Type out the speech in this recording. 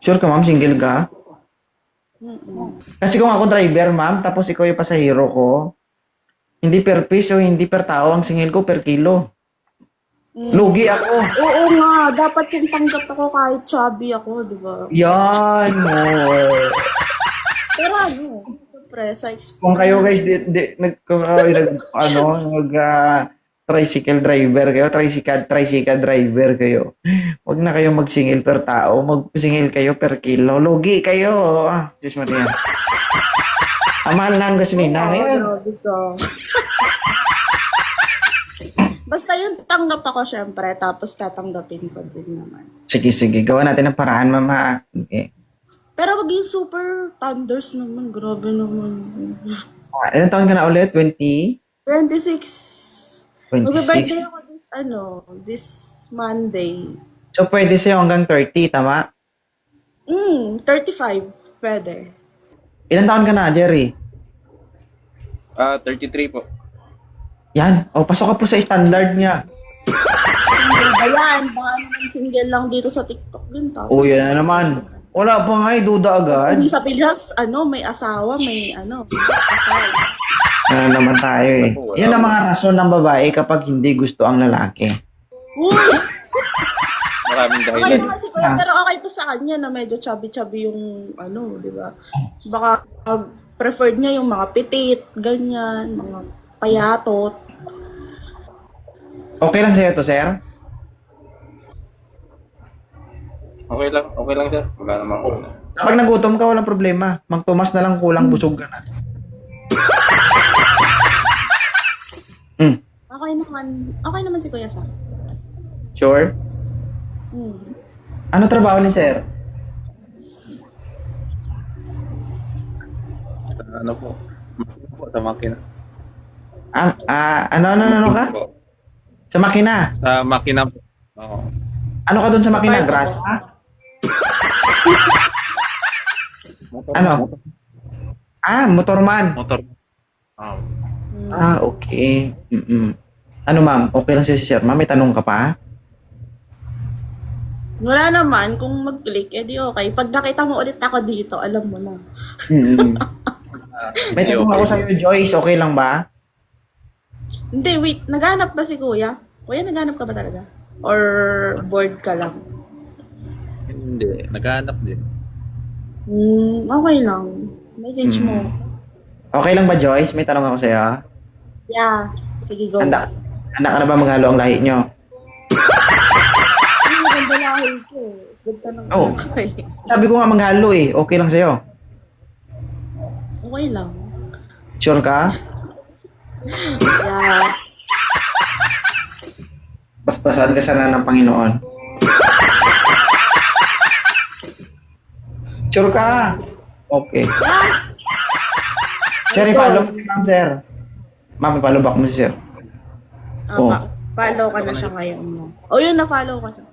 Sure ka, ma'am? Single ka? Mm-mm. Kasi kung ako driver, ma'am, tapos ikaw yung pasahero ko, hindi per piece o hindi per tao, ang singil ko per kilo. Lugi ako. Oo nga, dapat yung tanggap ako kahit chubby ako, di ba? Yan, mo. Pero ano, siyempre, Kung kayo guys, kung tricycle driver kayo, tricycle driver kayo, wag na kayo magsingil per tao, magsingil kayo per kilo. Lugi kayo. Ah, Diyos Maria. Ang mahal na ang gasolina. Ngayon, grabe ka. Basta yun, tanggap ako syempre, tapos tatanggapin ko din naman. sige, gawa natin ang paraan, ma'am, ha? Okay. Pero wag yung super thunders naman, grabe naman. Ilan taon ka na ulit? 20? 26. 26? Mag-birthday ako this Monday. So, pwede sa'yo hanggang 30, tama? 35, pwede. Ilan taon ka na, Jerry? 33 po. Yan. O, pasok ka po sa standard niya. Single ba yan? Baka naman single lang dito sa TikTok din. Tapos, O, yan na naman. Wala pa nga, duda agad. Sa Pilas, may asawa, may asawa. Ano naman tayo eh. Yan ang mga rason ng babae kapag hindi gusto ang lalaki. Uy! Maraming Okay dahilan. naman si Kuya, pero okay pa sa kanya na medyo chubby-chubby yung di ba? Baka preferred niya yung mga petit, ganyan, mga payatot. Okay lang sa'yo to, sir? Okay lang sir. Wala namang Kapag nagutom ka, walang problema. Magtumas na lang, kulang busog ka na. Okay naman si Kuya Sam. Sure? Ano trabaho ni sir? ano po. Sa makina. Ano ka? Po. Sa makina. Sa makina po. Oo. Ano ka dun sa makina? Grasa? Ano? Motorman. Motor. Oo. Okay. Ano ma'am? Okay lang si sir. Ma'am, may tanong ka pa? Wala naman, kung mag-click, edi okay. Pag nakita mo ulit ako dito, alam mo na. May tanong ako sa'yo, Joyce. Okay lang ba? Hindi, wait. Naghanap ba si Kuya? Kuya, naghanap ka ba talaga? Or bored ka lang? Hindi. Naghahanap din. Okay lang. Message mo. Okay lang ba, Joyce? May tanong ako sa'yo. Yeah. Sige, go. Handa ka na ba maghalo ang lahi nyo? Ay, maganda lahi ko. Good ka ng Oo. okay. Sabi ko nga maghalo eh. Okay lang sa'yo. Okay lang. Sure ka? Yeah. Basbasan ka sana ng Panginoon. Sure ka? Okay. Yes! Sir, i-follow mo si ma'am, sir. Ma'am, i-follow back mo si sir. Oh. Follow ka na siya ngayon. O yun, na-follow ka siya.